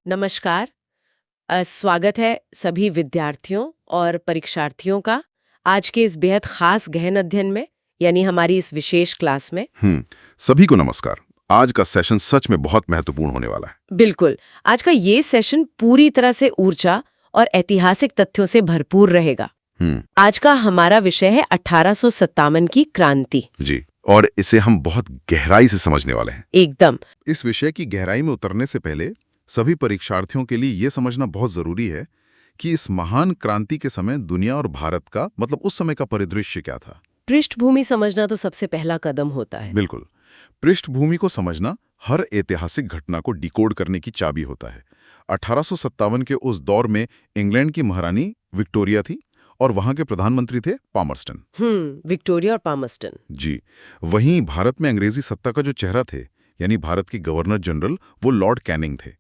नमस्कार। स्वागत है सभी विद्यार्थियों और परीक्षार्थियों का आज के इस बेहद खास गहन अध्ययन में, यानी हमारी इस विशेष क्लास में। सभी को नमस्कार। आज का सेशन सच में बहुत महत्वपूर्ण होने वाला है। बिल्कुल, आज का ये सेशन पूरी तरह से ऊर्जा और ऐतिहासिक तथ्यों से भरपूर रहेगा। आज का हमारा विषय है 1857 की क्रांति। जी, और इसे हम बहुत गहराई से समझने वाले हैं। एकदम। इस विषय की गहराई में उतरने से पहले सभी परीक्षार्थियों के लिए ये समझना बहुत जरूरी है कि इस महान क्रांति के समय दुनिया और भारत का मतलब उस समय का परिदृश्य क्या था। पृष्ठभूमि समझना तो सबसे पहला कदम होता है। बिल्कुल, पृष्ठभूमि को समझना हर ऐतिहासिक घटना को डिकोड करने की चाबी होता है। 1857 के उस दौर में इंग्लैंड की महारानी विक्टोरिया थी और वहां के प्रधानमंत्री थे पामरस्टन। विक्टोरिया और पामरस्टन। जी, वहीं भारत में अंग्रेजी सत्ता का जो चेहरा थे, यानी भारत के गवर्नर जनरल, वो लॉर्ड कैनिंग थे।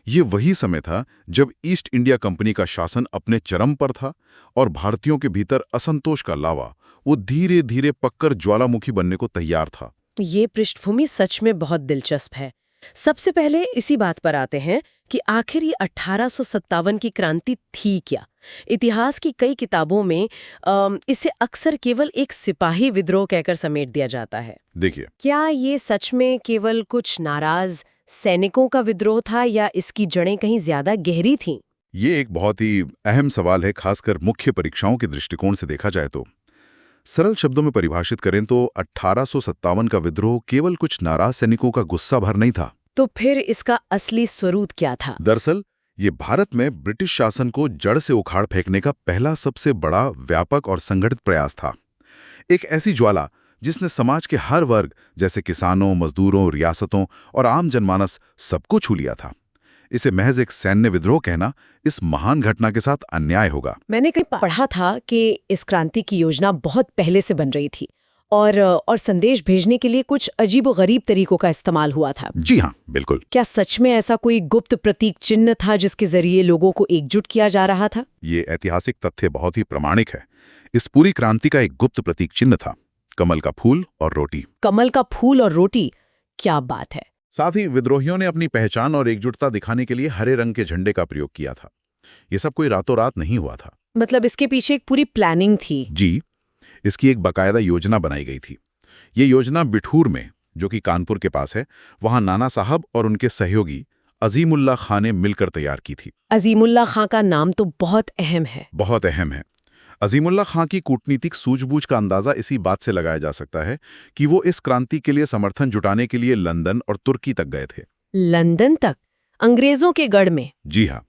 ये वही समय था जब ईस्ट इंडिया कंपनी का शासन अपने चरम पर था और भारतीयों के भीतर असंतोष का लावा वो धीरे धीरे पककर ज्वालामुखी बनने को तैयार था। ये पृष्ठभूमि सच में बहुत दिलचस्प है। सबसे पहले इसी बात पर आते हैं कि आखिर ये 1857 की क्रांति थी क्या। इतिहास की कई किताबों में इसे अक्सर केवल एक सिपाही विद्रोह कहकर समेट दिया जाता है। देखिए, क्या ये सच में केवल कुछ नाराज सैनिकों का विद्रोह था या इसकी जड़ें कहीं ज्यादा गहरी थीं? ये एक बहुत ही अहम सवाल है, खासकर मुख्य परीक्षाओं के दृष्टिकोण से देखा जाए तो। सरल शब्दों में परिभाषित करें तो 1857 का विद्रोह केवल कुछ नाराज सैनिकों का गुस्सा भर नहीं था। तो फिर इसका असली स्वरूप क्या था? दरअसल ये भारत में ब्रिटिश शासन को जड़ से उखाड़ फेंकने का पहला सबसे बड़ा, व्यापक और संगठित प्रयास था। एक ऐसी ज्वाला जिसने समाज के हर वर्ग जैसे किसानों, मजदूरों, रियासतों और आम जनमानस सबको छू लिया था। इसे महज एक सैन्य विद्रोह कहना इस महान घटना के साथ अन्याय होगा। मैंने कहीं पढ़ा था कि इस क्रांति की योजना बहुत पहले से बन रही थी और संदेश भेजने के लिए कुछ अजीबोगरीब तरीकों का इस्तेमाल हुआ था। जी हाँ, बिल्कुल। क्या सच में ऐसा कोई गुप्त प्रतीक चिन्ह था जिसके जरिए लोगों को एकजुट किया जा रहा था? ये ऐतिहासिक तथ्य बहुत ही प्रामाणिक है। इस पूरी क्रांति का एक गुप्त प्रतीक चिन्ह था, कमल का फूल और रोटी। कमल का फूल और रोटी, क्या बात है। साथ ही विद्रोहियों ने अपनी पहचान और एकजुटता दिखाने के लिए हरे रंग के झंडे का प्रयोग किया था। ये सब कोई रातों रात नहीं हुआ था। मतलब इसके पीछे एक पूरी प्लानिंग थी। जी, इसकी एक बाकायदा योजना बनाई गई थी। ये योजना बिठूर में, जो कि कानपुर के पास है, वहां नाना साहब और उनके सहयोगी अजीमुल्ला खां ने मिलकर तैयार की थी। अजीमुल्ला खां का नाम तो बहुत अहम है। बहुत अहम है। अजीमुल्ला खां की कूटनीतिक सूझबूझ का अंदाजा इसी बात से लगाया जा सकता है कि वो इस क्रांति के लिए समर्थन जुटाने के लिए लंदन और तुर्की तक गए थे। लंदन तक? अंग्रेजों के गढ़ में? जी हाँ,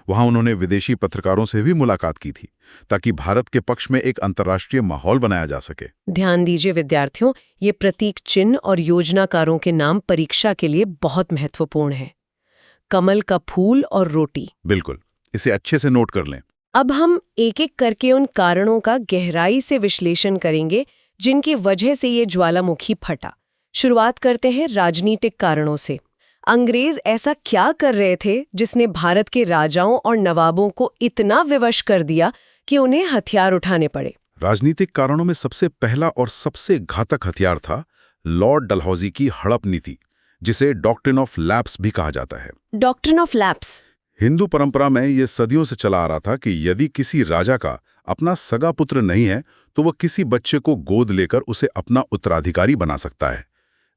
वहां उन्होंने विदेशी पत्रकारों से भी मुलाकात की थी ताकि भारत के पक्ष में एक अंतर्राष्ट्रीय माहौल बनाया जा सके। ध्यान दीजिए विद्यार्थियों, ये प्रतीक चिन्ह और योजनाकारों के नाम परीक्षा के लिए बहुत महत्वपूर्ण है। कमल का फूल और रोटी। बिल्कुल, इसे अच्छे से नोट कर लें। अब हम एक एक करके उन कारणों का गहराई से विश्लेषण करेंगे जिनकी वजह से ये ज्वालामुखी फटा। शुरुआत करते हैं राजनीतिक कारणों से। अंग्रेज ऐसा क्या कर रहे थे जिसने भारत के राजाओं और नवाबों को इतना विवश कर दिया कि उन्हें हथियार उठाने पड़े? राजनीतिक कारणों में सबसे पहला और सबसे घातक हथियार था लॉर्ड डलहौजी की हड़प नीति, जिसे डॉक्ट्रिन ऑफ लैप्स भी कहा जाता है। Doctrine of lapse? हिंदू परंपरा में यह सदियों से चला आ रहा था कि यदि किसी राजा का अपना सगा पुत्र नहीं है तो वह किसी बच्चे को गोद लेकर उसे अपना उत्तराधिकारी बना सकता है।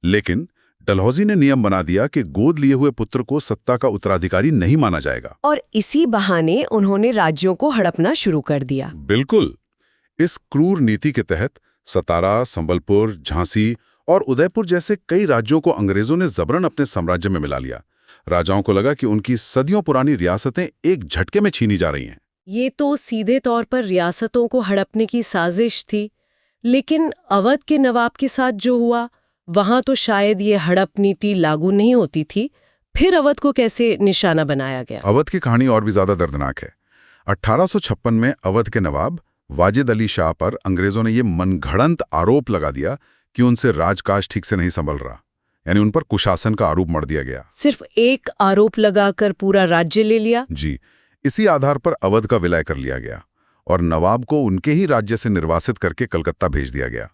लेकिन डलहौजी ने नियम बना दिया कि गोद लिए हुए पुत्र को सत्ता का उत्तराधिकारी नहीं माना जाएगा। और इसी बहाने उन्होंने राज्यों को हड़पना शुरू कर दिया। बिल्कुल। इस क्रूर नीति के तहत सतारा, संबलपुर, झांसी और उदयपुर जैसे कई राज्यों को अंग्रेजों ने जबरन अपने साम्राज्य में मिला लिया। राजाओं को लगा कि उनकी सदियों पुरानी रियासतें एक झटके में छीनी जा रही हैं। ये तो सीधे तौर पर रियासतों को हड़पने की साजिश थी। लेकिन अवध के नवाब के साथ जो हुआ, वहां तो शायद ये हड़प नीति लागू नहीं होती थी। फिर अवध को कैसे निशाना बनाया गया? अवध की कहानी और भी ज्यादा दर्दनाक है। 1856 में अवध के नवाब वाजिद अली शाह पर अंग्रेजों ने ये मनगढ़ंत आरोप लगा दिया कि उनसे राजकाज ठीक से नहीं संभल रहा, यानी उन पर कुशासन का आरोप मढ़ दिया गया। सिर्फ एक आरोप लगाकर पूरा राज्य ले लिया? जी, इसी आधार पर अवध का विलय कर लिया गया और नवाब को उनके ही राज्य से निर्वासित करके कलकत्ता भेज दिया गया।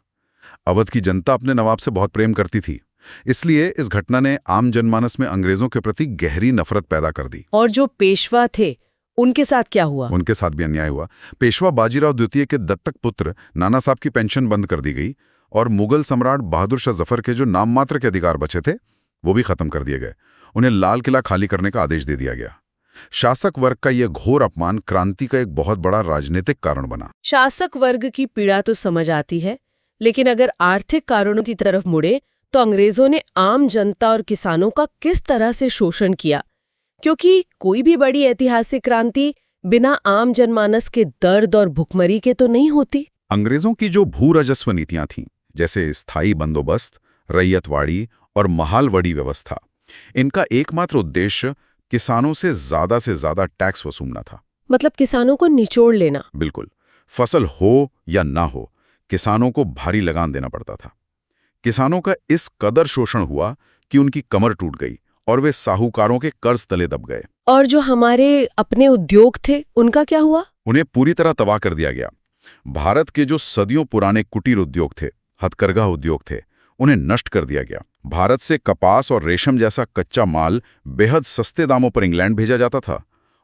अवध की जनता अपने नवाब से बहुत प्रेम करती थी, इसलिए इस घटना ने आम जनमानस में अंग्रेजों के प्रति गहरी नफरत पैदा कर दी। और जो पेशवा थे उनके साथ क्या हुआ? उनके साथ भी अन्याय हुआ। पेशवा बाजीराव द्वितीय के दत्तक पुत्र नाना साहब की पेंशन बंद कर दी गई और मुगल सम्राट बहादुर शाह जफर के जो नाम मात्र के अधिकार बचे थे वो भी खत्म कर दिए गए। उन्हें लाल किला खाली करने का आदेश दे दिया गया। शासक वर्ग का यह घोर अपमान क्रांति का एक बहुत बड़ा राजनीतिक कारण बना। शासक वर्ग की पीड़ा तो समझ आती है, लेकिन अगर आर्थिक कारणों की तरफ मुड़े तो अंग्रेजों ने आम जनता और किसानों का किस तरह से शोषण किया? क्योंकि कोई भी बड़ी ऐतिहासिक क्रांति बिना आम जनमानस के दर्द और भुखमरी के तो नहीं होती। अंग्रेजों की जो भू राजस्व नीतियां थीं, जैसे स्थायी बंदोबस्त, रैयतवाड़ी और महालवड़ी व्यवस्था, इनका एकमात्र उद्देश्य किसानों से ज्यादा टैक्स वसूलना था। मतलब किसानों को निचोड़ लेना। बिल्कुल। फसल हो या ना हो, किसानों को भारी लगान देना पड़ता था। किसानों का इस कदर शोषण हुआ कि उनकी कमर टूट गई और वे साहूकारों के कर्ज तले दब गए। और जो हमारे अपने उद्योग थे उनका क्या हुआ? उन्हें पूरी तरह तबाह कर दिया गया। भारत के जो सदियों पुराने कुटीर उद्योग थे, हथकरघा उद्योग थे, उन्हें नष्ट कर दिया गया। भारत से कपास और रेशम जैसा कच्चा माल बेहद सस्ते दामों पर इंग्लैंड भेजा जाता था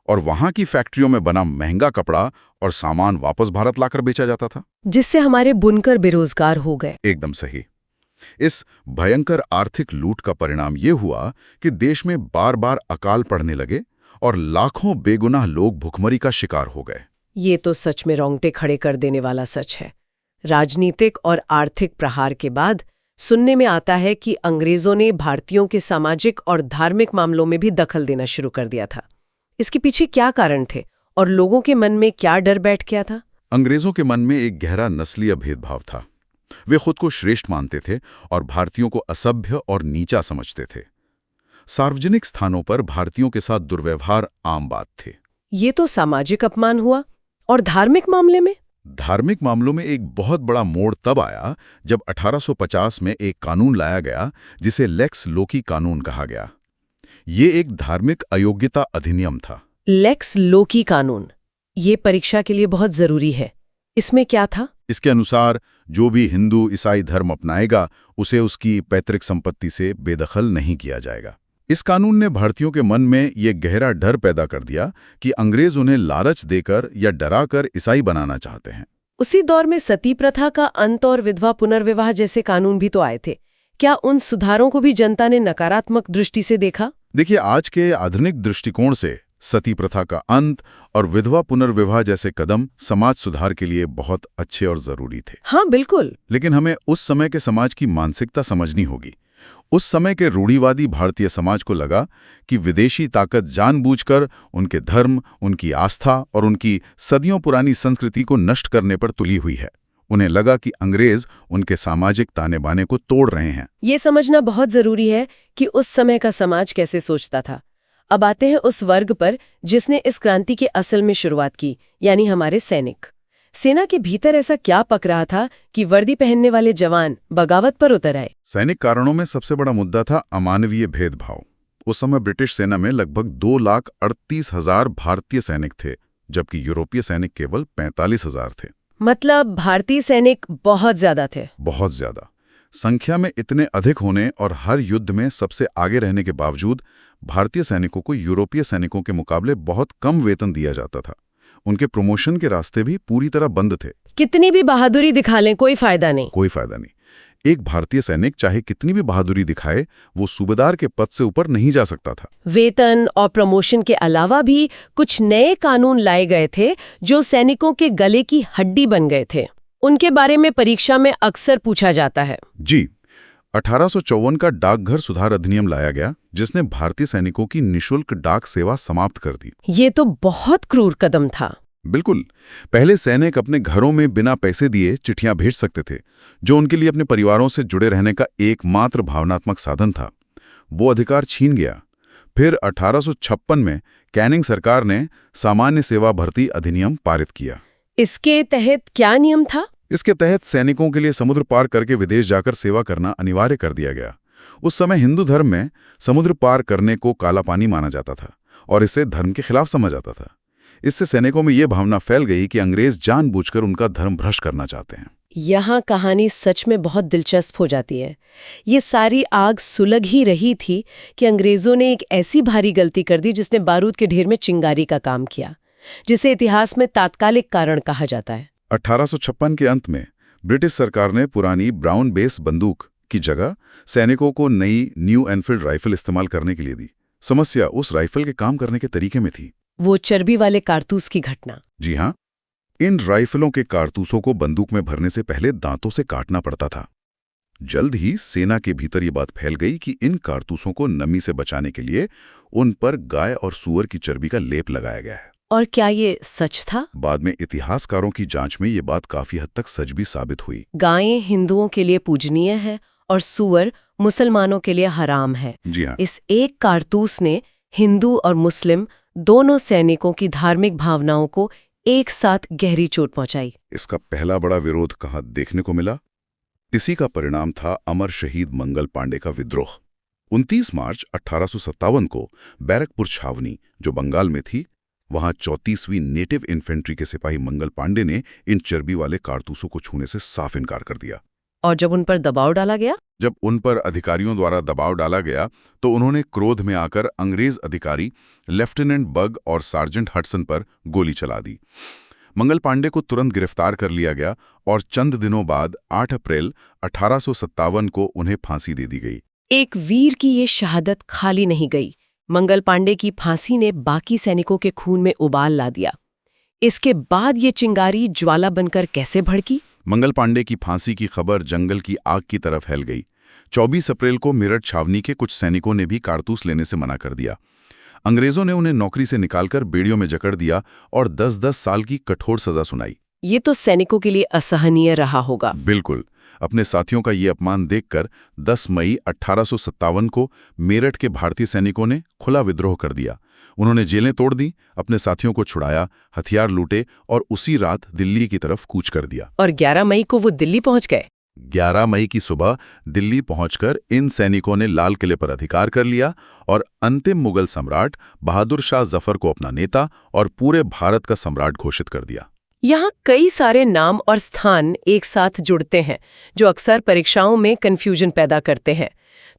और वहां की फैक्ट्रियों में बना महंगा कपड़ा और सामान वापस भारत लाकर बेचा जाता था, जिससे हमारे बुनकर बेरोजगार हो गए। एकदम सही। इस भयंकर आर्थिक लूट का परिणाम ये हुआ कि देश में बार बार अकाल पड़ने लगे और लाखों बेगुनाह लोग भुखमरी का शिकार हो गए। ये तो सच में रोंगटे खड़े कर देने वाला सच है। राजनीतिक और आर्थिक प्रहार के बाद सुनने में आता है कि अंग्रेजों ने भारतीयों के सामाजिक और धार्मिक मामलों में भी दखल देना शुरू कर दिया था। इसके पीछे क्या कारण थे और लोगों के मन में क्या डर बैठ गया था? अंग्रेजों के मन में एक गहरा नस्लीय भेदभाव था। वे खुद को श्रेष्ठ मानते थे और भारतीयों को असभ्य और नीचा समझते थे। सार्वजनिक स्थानों पर भारतीयों के साथ दुर्व्यवहार आम बात थे। ये तो सामाजिक अपमान हुआ। और धार्मिक मामले में? धार्मिक मामलों में एक बहुत बड़ा मोड़ तब आया जब 1850 में एक कानून लाया गया जिसे लेक्स लोकी कानून कहा गया। ये एक धार्मिक अयोग्यता अधिनियम था। लेक्स लोकी कानून, ये परीक्षा के लिए बहुत जरूरी है। इसमें क्या था? इसके अनुसार जो भी हिंदू ईसाई धर्म अपनाएगा उसे उसकी पैतृक संपत्ति से बेदखल नहीं किया जाएगा। इस कानून ने भारतीयों के मन में ये गहरा डर पैदा कर दिया कि अंग्रेज उन्हें लालच देकर या डराकर ईसाई बनाना चाहते हैं। उसी दौर में सती प्रथा का अंत और विधवा पुनर्विवाह जैसे कानून भी तो आए थे। क्या उन सुधारों को भी जनता ने नकारात्मक दृष्टि से देखा? देखिए, आज के आधुनिक दृष्टिकोण से सती प्रथा का अंत और विधवा पुनर्विवाह जैसे कदम समाज सुधार के लिए बहुत अच्छे और जरूरी थे। हाँ, बिल्कुल। लेकिन हमें उस समय के समाज की मानसिकता समझनी होगी। उस समय के रूढ़िवादी भारतीय समाज को लगा कि विदेशी ताकत जानबूझकर उनके धर्म, उनकी आस्था और उनकी सदियों पुरानी संस्कृति को नष्ट करने पर तुली हुई है। उन्हें लगा कि अंग्रेज उनके सामाजिक ताने बाने को तोड़ रहे हैं। ये समझना बहुत जरूरी है कि उस समय का समाज कैसे सोचता था। अब आते हैं उस वर्ग पर जिसने इस क्रांति के असल में शुरुआत की, यानी हमारे सैनिक। सेना के भीतर ऐसा क्या पक रहा था कि वर्दी पहनने वाले जवान बगावत पर उतर आए? सैनिक कारणों में सबसे बड़ा मुद्दा था अमानवीय भेदभाव। उस समय ब्रिटिश सेना में लगभग 2,38,000 भारतीय सैनिक थे, जबकि यूरोपीय सैनिक केवल 45,000 थे। मतलब भारतीय सैनिक बहुत ज्यादा थे। बहुत ज्यादा। संख्या में इतने अधिक होने और हर युद्ध में सबसे आगे रहने के बावजूद भारतीय सैनिकों को यूरोपीय सैनिकों के मुकाबले बहुत कम वेतन दिया जाता था। उनके प्रमोशन के रास्ते भी पूरी तरह बंद थे। कितनी भी बहादुरी दिखा लें, कोई फायदा नहीं। कोई फायदा नहीं। एक भारतीय सैनिक चाहे कितनी भी बहादुरी दिखाए, वो सूबेदार के पद से ऊपर नहीं जा सकता था। वेतन और प्रमोशन के अलावा भी कुछ नए कानून लाए गए थे जो सैनिकों के गले की हड्डी बन गए थे। उनके बारे में परीक्षा में अक्सर पूछा जाता है। जी, 1854 का डाकघर सुधार अधिनियम लाया गया, जिसने भारतीय सैनिकों की निःशुल्क डाक सेवा समाप्त कर दी। ये तो बहुत क्रूर कदम था। बिल्कुल। पहले सैनिक अपने घरों में बिना पैसे दिए चिट्ठियां भेज सकते थे, जो उनके लिए अपने परिवारों से जुड़े रहने का एकमात्र भावनात्मक साधन था। वो अधिकार छीन गया। फिर 1856 में कैनिंग सरकार ने सामान्य सेवा भर्ती अधिनियम पारित किया। इसके तहत क्या नियम था? इसके तहत सैनिकों के लिए समुद्र पार करके विदेश जाकर सेवा करना अनिवार्य कर दिया गया। उस समय हिंदू धर्म में समुद्र पार करने को काला पानी माना जाता था और इसे धर्म के खिलाफ समझा जाता था। इससे सैनिकों में ये भावना फैल गई कि अंग्रेज जानबूझकर उनका धर्म भ्रष्ट करना चाहते हैं। यहाँ कहानी सच में बहुत दिलचस्प हो जाती है। ये सारी आग सुलग ही रही थी कि अंग्रेजों ने एक ऐसी भारी गलती कर दी जिसने बारूद के ढेर में चिंगारी का काम किया, जिसे इतिहास में तात्कालिक कारण कहा जाता है। 1856 के अंत में ब्रिटिश सरकार ने पुरानी ब्राउन बेस बंदूक की जगह सैनिकों को नई न्यू एनफील्ड राइफल इस्तेमाल करने के लिए दी। समस्या उस राइफल के काम करने के तरीके में थी। वो चर्बी वाले कारतूस की घटना। जी हाँ, इन राइफलों के कारतूसों को बंदूक में भरने से पहले दांतों से काटना पड़ता था। जल्द ही सेना के भीतर ये बात फैल गई कि इन कारतूसों को नमी से बचाने के लिए उन पर गाय और सूअर की चर्बी का लेप लगाया गया है। और क्या ये सच था? बाद में इतिहासकारों की जांच में ये बात काफी हद तक सच भी साबित हुई। गायें हिंदुओं के लिए पूजनीय है और सूअर मुसलमानों के लिए हराम है। जी हाँ। इस एक कारतूस ने हिंदू और मुस्लिम दोनों सैनिकों की धार्मिक भावनाओं को एक साथ गहरी चोट पहुंचाई। इसका पहला बड़ा विरोध कहाँ देखने को मिला? इसी का परिणाम था अमर शहीद मंगल पांडे का विद्रोह। 29 मार्च 1857 को बैरकपुर छावनी, जो बंगाल में थी, वहां 34वीं नेटिव इन्फेंट्री के सिपाही मंगल पांडे ने इन चर्बी वाले कारतूसों को छूने से साफ इनकार कर दिया। और जब उन पर दबाव डाला गया? जब उन पर अधिकारियों द्वारा दबाव डाला गया तो उन्होंने क्रोध में आकर अंग्रेज अधिकारी लेफ्टिनेंट बग और सार्जेंट हडसन पर गोली चला दी। मंगल पांडे को तुरंत गिरफ्तार कर लिया गया और चंद दिनों बाद 8 अप्रैल 1857 को उन्हें फांसी दे दी गई। एक वीर की ये शहादत खाली नहीं गई। मंगल पांडे की फांसी ने बाकी सैनिकों के खून में उबाल ला दिया। इसके बाद ये चिंगारी ज्वाला बनकर कैसे भड़की? मंगल पांडे की फांसी की खबर जंगल की आग की तरफ फैल गई। 24 अप्रैल को मेरठ छावनी के कुछ सैनिकों ने भी कारतूस लेने से मना कर दिया। अंग्रेजों ने उन्हें नौकरी से निकालकर बेड़ियों में जकड़ दिया और 10-10 साल की कठोर सजा सुनाई। ये तो सैनिकों के लिए असहनीय रहा होगा। बिल्कुल। अपने साथियों का ये अपमान देखकर 10 मई 1857 को मेरठ के भारतीय सैनिकों ने खुला विद्रोह कर दिया। उन्होंने जेलें तोड़ दी, अपने साथियों को छुड़ाया, हथियार लूटे और उसी रात दिल्ली की तरफ कूच कर दिया। और 11 मई को वो दिल्ली पहुंच गए। 11 मई की सुबह दिल्ली पहुंचकर इन सैनिकों ने लाल किले पर अधिकार कर लिया और अंतिम मुगल सम्राट बहादुर शाह जफर को अपना नेता और पूरे भारत का सम्राट घोषित कर दिया। यहाँ कई सारे नाम और स्थान एक साथ जुड़ते हैं जो अक्सर परीक्षाओं में कंफ्यूजन पैदा करते हैं।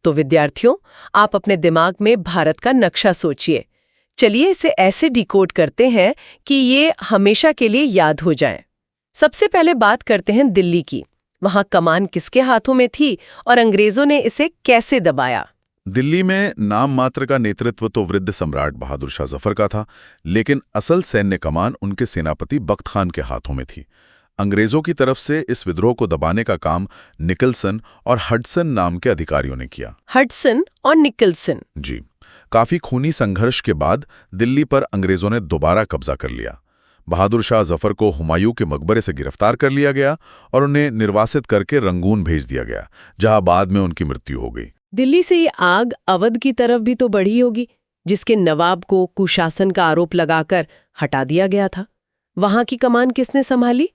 तो विद्यार्थियों, आप अपने दिमाग में भारत का नक्शा सोचिए। चलिए इसे ऐसे डिकोड करते हैं कि ये हमेशा के लिए याद हो जाए। सबसे पहले बात करते हैं दिल्ली की। वहाँ कमान किसके हाथों में थी और अंग्रेजों ने इसे कैसे दबाया? दिल्ली में नाम मात्र का नेतृत्व तो वृद्ध सम्राट बहादुर शाह जफर का था, लेकिन असल सैन्य कमान उनके सेनापति बख्त खान के हाथों में थी। अंग्रेजों की तरफ से इस विद्रोह को दबाने का काम निकलसन और हडसन नाम के अधिकारियों ने किया। हडसन और निकलसन? जी। काफी खूनी संघर्ष के बाद दिल्ली पर अंग्रेजों ने दोबारा कब्जा कर लिया। बहादुर शाह जफर को हुमायूं के मकबरे से गिरफ्तार कर लिया गया और उन्हें निर्वासित करके रंगून भेज दिया गया, जहां बाद में उनकी मृत्यु हो गई। दिल्ली से ये आग अवध की तरफ भी तो बढ़ी होगी, जिसके नवाब को कुशासन का आरोप लगाकर हटा दिया गया था। वहां की कमान किसने संभाली?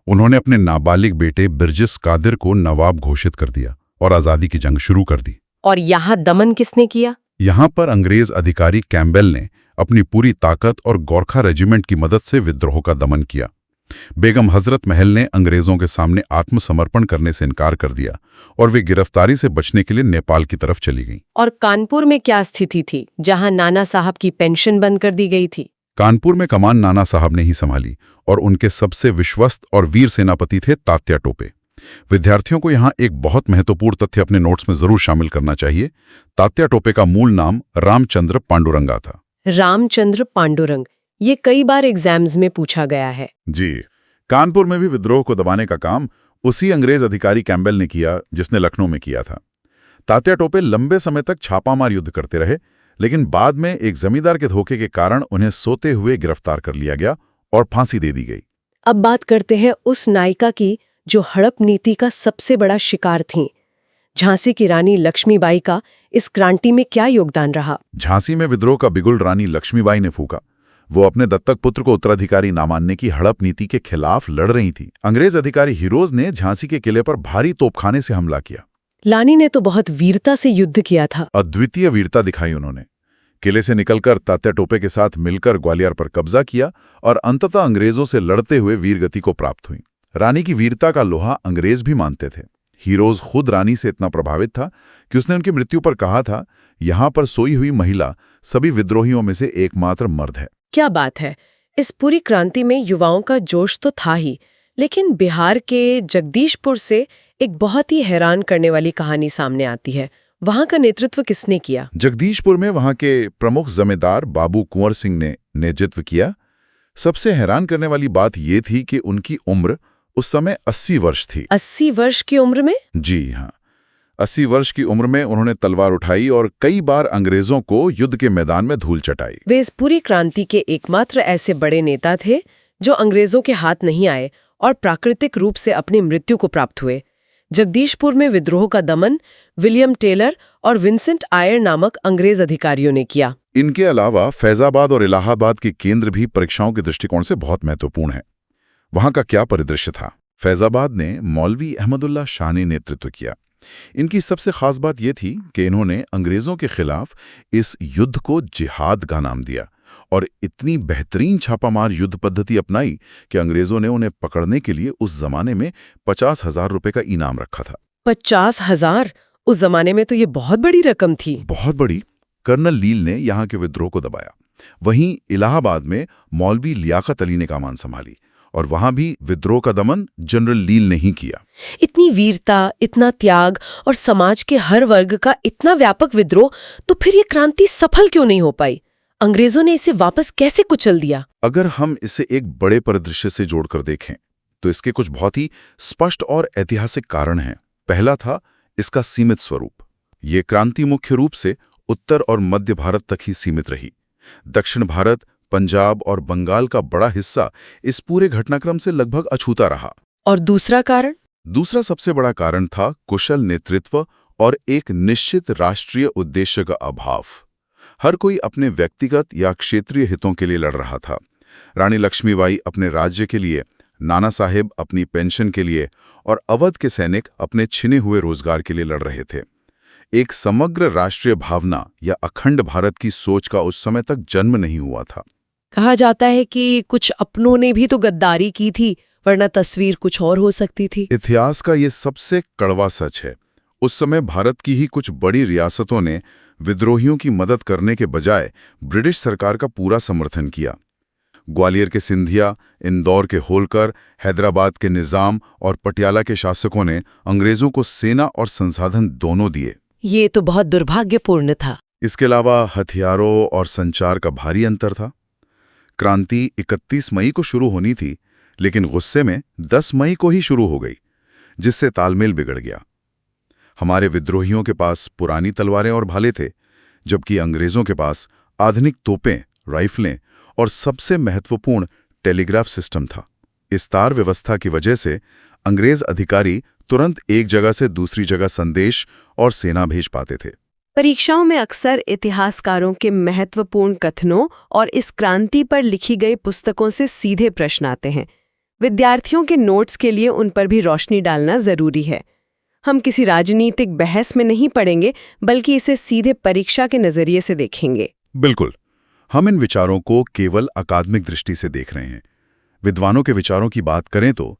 उन्होंने अपने नाबालिग बेटे बिरजिस कादिर को नवाब घोषित कर दिया और आजादी की जंग शुरू कर दी। और यहाँ दमन किसने किया? यहाँ पर अंग्रेज अधिकारी कैम्बेल ने अपनी पूरी ताकत और गोरखा रेजिमेंट की मदद से विद्रोह का दमन किया। बेगम हजरत महल ने अंग्रेजों के सामने आत्मसमर्पण करने से इनकार कर दिया और वे गिरफ्तारी से बचने के लिए नेपाल की तरफ चली गईं। और कानपुर में क्या स्थिति थी, जहां नाना साहब की पेंशन बंद कर दी गई थी? कानपुर में कमान नाना साहब ने ही संभाली और उनके सबसे विश्वस्त और वीर सेनापति थे तात्या टोपे। विद्यार्थियों को यहाँ एक बहुत महत्वपूर्ण तथ्य अपने नोट्स में जरूर शामिल करना चाहिए। तात्या टोपे का मूल नाम रामचंद्र पांडुरंगा था। रामचंद्र पांडुरंग, ये कई बार एग्जाम्स में पूछा गया है। जी। कानपुर में भी विद्रोह को दबाने का काम उसी अंग्रेज अधिकारी कैम्बेल ने किया जिसने लखनऊ में किया था। तात्या टोपे लंबे समय तक छापामार युद्ध करते रहे, लेकिन बाद में एक जमींदार के धोखे के कारण उन्हें सोते हुए गिरफ्तार कर लिया गया और फांसी दे दी गई। अब बात करते हैं उस नायिका की जो हड़प नीति का सबसे बड़ा शिकार थीं। झांसी की रानी लक्ष्मीबाई का इस क्रांति में क्या योगदान रहा? झांसी में विद्रोह का बिगुल रानी लक्ष्मीबाई ने फूका। वो अपने दत्तक पुत्र को उत्तराधिकारी न मानने की हड़प नीति के खिलाफ लड़ रही थी। अंग्रेज अधिकारी हीरोज ने झांसी के किले पर भारी तोपखाने से हमला किया। रानी ने तो बहुत वीरता से युद्ध किया था। अद्वितीय वीरता दिखाई उन्होंने। किले से निकलकर तात्या टोपे के साथ मिलकर ग्वालियर पर कब्जा किया और अंततः अंग्रेजों से लड़ते हुए वीरगति को प्राप्त हुई। रानी की वीरता का लोहा अंग्रेज भी मानते थे। हीरोज खुद रानी से इतना प्रभावित था कि उसने उनकी मृत्यु पर कहा था, यहाँ पर सोई हुई महिला सभी विद्रोहियों में से एकमात्र मर्द है। क्या बात है। इस पूरी क्रांति में युवाओं का जोश तो था ही, लेकिन बिहार के जगदीशपुर से एक बहुत ही हैरान करने वाली कहानी सामने आती है। वहां का नेतृत्व किसने किया? जगदीशपुर में वहां के प्रमुख जमींदार बाबू कुंवर सिंह ने नेतृत्व किया। सबसे हैरान करने वाली बात यह थी कि उनकी उम्र उस समय 80 वर्ष थी। 80 वर्ष की उम्र में? जी हाँ, 80 वर्ष की उम्र में उन्होंने तलवार उठाई और कई बार अंग्रेजों को युद्ध के मैदान में धूल चटाई। वे इस पूरी क्रांति के एकमात्र ऐसे बड़े नेता थे जो अंग्रेजों के हाथ नहीं आए और प्राकृतिक रूप से अपनी मृत्यु को प्राप्त हुए। जगदीशपुर में विद्रोह का दमन विलियम टेलर और विंसेंट आयर नामक अंग्रेज अधिकारियों ने किया। इनके अलावा फैजाबाद और इलाहाबाद के केंद्र भी परीक्षाओं के दृष्टिकोण से बहुत महत्वपूर्ण है। वहां का क्या परिदृश्य था? फैजाबाद ने मौलवी अहमदुल्ला शाह ने नेतृत्व किया। इनकी सबसे खास बात यह थी कि इन्होंने अंग्रेजों के खिलाफ इस युद्ध को जिहाद का नाम दिया और इतनी बेहतरीन छापामार युद्ध पद्धति अपनाई कि अंग्रेजों ने उन्हें पकड़ने के लिए उस जमाने में 50,000 रुपए का इनाम रखा था। 50,000? उस जमाने में तो ये बहुत बड़ी रकम थी। बहुत बड़ी। कर्नल लील ने यहाँ के विद्रोह को दबाया। वहीं इलाहाबाद में मौलवी लियाकत अली ने कमान संभाली और वहां भी विद्रोह का दमन जनरल लील ने ही किया। इतनी वीरता, इतना त्याग और समाज के हर वर्ग का इतना व्यापक विद्रोह, तो फिर ये क्रांति सफल क्यों नहीं हो पाई? अंग्रेजों ने इसे वापस कैसे कुचल दिया? अगर हम इसे एक बड़े परिदृश्य से जोड़कर देखें तो इसके कुछ बहुत ही स्पष्ट और ऐतिहासिक कारण हैं। पहला था इसका सीमित स्वरूप। ये क्रांति मुख्य रूप से उत्तर और मध्य भारत तक ही सीमित रही। दक्षिण भारत, पंजाब और बंगाल का बड़ा हिस्सा इस पूरे घटनाक्रम से लगभग अछूता रहा। और दूसरा कारण? दूसरा सबसे बड़ा कारण था कुशल नेतृत्व और एक निश्चित राष्ट्रीय उद्देश्य का अभाव। हर कोई अपने व्यक्तिगत या क्षेत्रीय हितों के लिए लड़ रहा था। रानी लक्ष्मीबाई अपने राज्य के लिए, नाना साहेब अपनी पेंशन के लिए और अवध के सैनिक अपने छिने हुए रोजगार के लिए लड़ रहे थे। एक समग्र राष्ट्रीय भावना या अखंड भारत की सोच का उस समय तक जन्म नहीं हुआ था। कहा जाता है कि कुछ अपनों ने भी तो गद्दारी की थी, वरना तस्वीर कुछ और हो सकती थी। इतिहास का ये सबसे कड़वा सच है। उस समय भारत की ही कुछ बड़ी रियासतों ने विद्रोहियों की मदद करने के बजाय ब्रिटिश सरकार का पूरा समर्थन किया। ग्वालियर के सिंधिया, इंदौर के होलकर, हैदराबाद के निजाम और पटियाला के शासकों ने अंग्रेजों को सेना और संसाधन दोनों दिए। ये तो बहुत दुर्भाग्यपूर्ण था। इसके अलावा हथियारों और संचार का भारी अंतर था। क्रांति 31 मई को शुरू होनी थी, लेकिन गुस्से में 10 मई को ही शुरू हो गई, जिससे तालमेल बिगड़ गया। हमारे विद्रोहियों के पास पुरानी तलवारें और भाले थे, जबकि अंग्रेजों के पास आधुनिक तोपें, राइफलें और सबसे महत्वपूर्ण टेलीग्राफ सिस्टम था। इस तार व्यवस्था की वजह से अंग्रेज अधिकारी तुरंत एक जगह से दूसरी जगह संदेश और सेना भेज पाते थे। परीक्षाओं में अक्सर इतिहासकारों के महत्वपूर्ण कथनों और इस क्रांति पर लिखी गई पुस्तकों से सीधे प्रश्न आते हैं। विद्यार्थियों के नोट्स के लिए उन पर भी रोशनी डालना जरूरी है। हम किसी राजनीतिक बहस में नहीं पढ़ेंगे, बल्कि इसे सीधे परीक्षा के नजरिए से देखेंगे। बिल्कुल, हम इन विचारों को केवल अकादमिक दृष्टि से देख रहे हैं। विद्वानों के विचारों की बात करें तो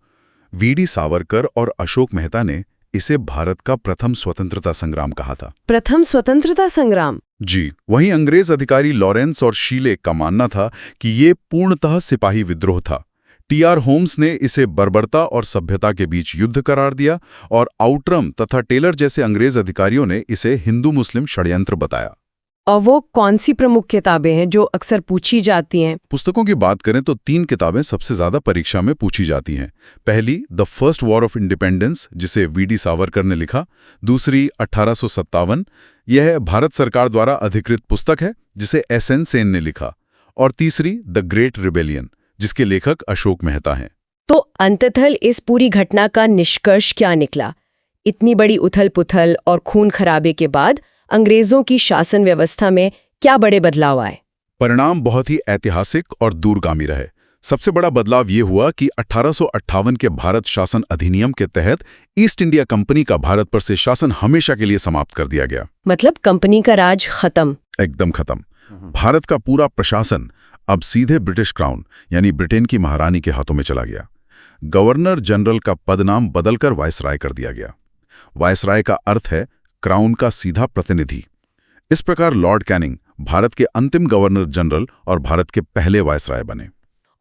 वीडी सावरकर और अशोक मेहता ने इसे भारत का प्रथम स्वतंत्रता संग्राम कहा था। प्रथम स्वतंत्रता संग्राम? जी। वहीं अंग्रेज अधिकारी लॉरेंस और शीले का मानना था कि ये पूर्णतः सिपाही विद्रोह था। टी.आर. होम्स ने इसे बर्बरता और सभ्यता के बीच युद्ध करार दिया और आउटरम तथा टेलर जैसे अंग्रेज अधिकारियों ने इसे हिंदू मुस्लिम षड्यंत्र बताया। और वो कौन सी प्रमुख किताबें हैं जो अक्सर पूछी जाती हैं? पुस्तकों की बात करें तो 3 किताबें सबसे ज्यादा परीक्षा में पूछी जाती हैं। पहली the first war of independence, जिसे वीडी सावरकर ने लिखा। दूसरी 1857, यह भारत सरकार द्वारा अधिकृत पुस्तक है, जिसे एस.एन. सेन ने लिखा। और तीसरी द ग्रेट रिबेलियन, जिसके लेखक अशोक मेहता हैं। तो अंततः इस पूरी घटना का निष्कर्ष क्या निकला? इतनी बड़ी उथल-पुथल और खून खराबे के बाद अंग्रेजों की शासन व्यवस्था में क्या बड़े बदलाव आए? परिणाम बहुत ही ऐतिहासिक और दूरगामी रहे। सबसे बड़ा बदलाव ये हुआ कि 1858 के भारत शासन अधिनियम के तहत ईस्ट इंडिया कंपनी का भारत पर से शासन हमेशा के लिए समाप्त कर दिया गया। मतलब कंपनी का राज खत्म? एकदम खत्म। भारत का पूरा प्रशासन अब सीधे ब्रिटिश क्राउन यानी ब्रिटेन की महारानी के हाथों में चला गया। गवर्नर जनरल का पदनाम बदलकर वायसराय कर दिया गया। वायसराय का अर्थ है क्राउन का सीधा प्रतिनिधि। इस प्रकार लॉर्ड कैनिंग भारत के अंतिम गवर्नर जनरल और भारत के पहले वायसराय बने।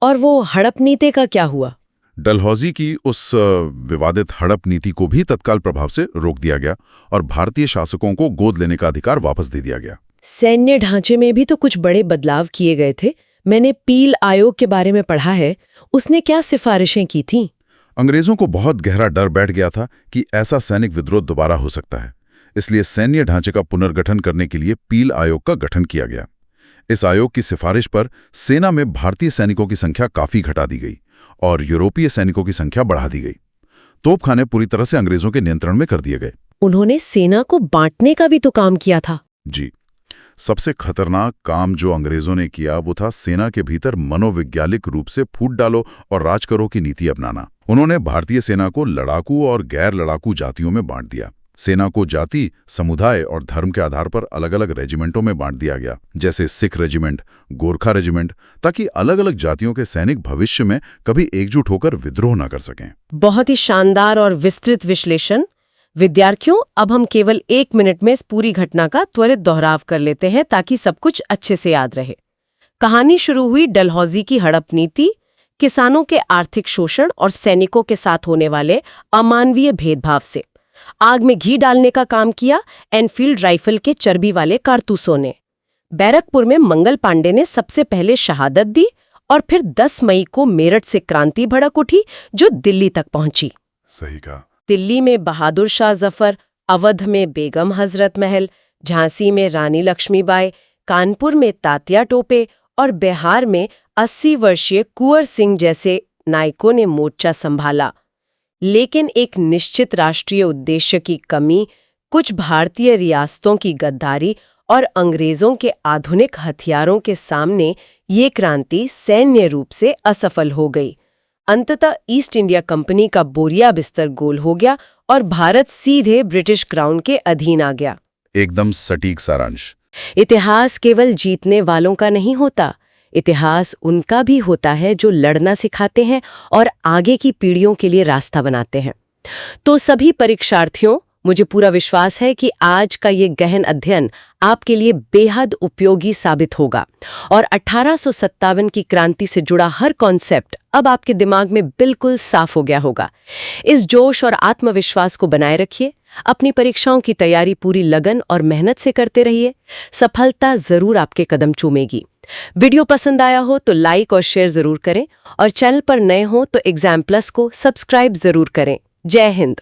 और वो हड़प नीति का क्या हुआ? डलहौजी की उस विवादित हड़प नीति को भी तत्काल प्रभाव से रोक दिया गया और भारतीय शासकों को गोद लेने का अधिकार वापस दे दिया गया। सैन्य ढांचे में भी तो कुछ बड़े बदलाव किए गए थे। मैंने पील आयोग के बारे में पढ़ा है। उसने क्या सिफारिशें की थीं? अंग्रेजों को बहुत गहरा डर बैठ गया था कि ऐसा सैनिक विद्रोह दोबारा हो सकता है। इसलिए सैन्य ढांचे का पुनर्गठन करने के लिए पील आयोग का गठन किया गया। इस आयोग की सिफारिश पर सेना में भारतीय सैनिकों की संख्या काफी घटा दी गई और यूरोपीय सैनिकों की संख्या बढ़ा दी गई। तोपखाने पूरी तरह से अंग्रेजों के नियंत्रण में कर दिए गए। उन्होंने सेना को बांटने का भी तो काम किया था। जी, सबसे खतरनाक काम जो अंग्रेजों ने किया वो था सेना के भीतर मनोवैज्ञानिक रूप से फूट डालो और राज करो की नीति अपनाना। उन्होंने भारतीय सेना को लड़ाकू और गैर लड़ाकू जातियों में बांट दिया। सेना को जाति, समुदाय और धर्म के आधार पर अलग अलग रेजिमेंटों में बांट दिया गया, जैसे सिख रेजिमेंट, गोरखा रेजिमेंट, ताकि अलग अलग जातियों के सैनिक भविष्य में कभी एकजुट होकर विद्रोह न कर सकें। बहुत ही शानदार और विस्तृत विश्लेषण। विद्यार्थियों, अब हम केवल 1 मिनट में इस पूरी घटना का त्वरित दोहराव कर लेते हैं ताकि सब कुछ अच्छे से याद रहे। कहानी शुरू हुई डलहौजी की हड़प नीति, किसानों के आर्थिक शोषण और सैनिकों के साथ होने वाले अमानवीय भेदभाव से। आग में घी डालने का काम किया एनफील्ड राइफल के चर्बी वाले कारतूसों ने। बैरकपुर में मंगल पांडे ने सबसे पहले शहादत दी और फिर 10 मई को मेरठ से क्रांति भड़क उठी जो दिल्ली तक पहुंची। सही कहा। दिल्ली में बहादुर शाह जफर, अवध में बेगम हजरत महल, झांसी में रानी लक्ष्मीबाई, कानपुर में तात्या टोपे और बिहार में 80 वर्षीय कुंवर सिंह जैसे नायकों ने मोर्चा संभाला। लेकिन एक निश्चित राष्ट्रीय उद्देश्य की कमी, कुछ भारतीय रियासतों की गद्दारी और अंग्रेजों के आधुनिक हथियारों के सामने ये क्रांति सैन्य रूप से असफल हो गई। अंततः ईस्ट इंडिया कंपनी का बोरिया बिस्तर गोल हो गया और भारत सीधे ब्रिटिश क्राउन के अधीन आ गया। एकदम सटीक सारांश। इतिहास केवल जीतने वालों का नहीं होता, इतिहास उनका भी होता है जो लड़ना सिखाते हैं और आगे की पीढ़ियों के लिए रास्ता बनाते हैं। तो सभी परीक्षार्थियों, मुझे पूरा विश्वास है कि आज का ये गहन अध्ययन आपके लिए बेहद उपयोगी साबित होगा और 1857 की क्रांति से जुड़ा हर कॉन्सेप्ट अब आपके दिमाग में बिल्कुल साफ हो गया होगा। इस जोश और आत्मविश्वास को बनाए रखिए। अपनी परीक्षाओं की तैयारी पूरी लगन और मेहनत से करते रहिए। सफलता जरूर आपके कदम चूमेगी। वीडियो पसंद आया हो तो लाइक और शेयर जरूर करें और चैनल पर नए हो तो एग्जाम प्लस को सब्सक्राइब जरूर करें। जय हिंद।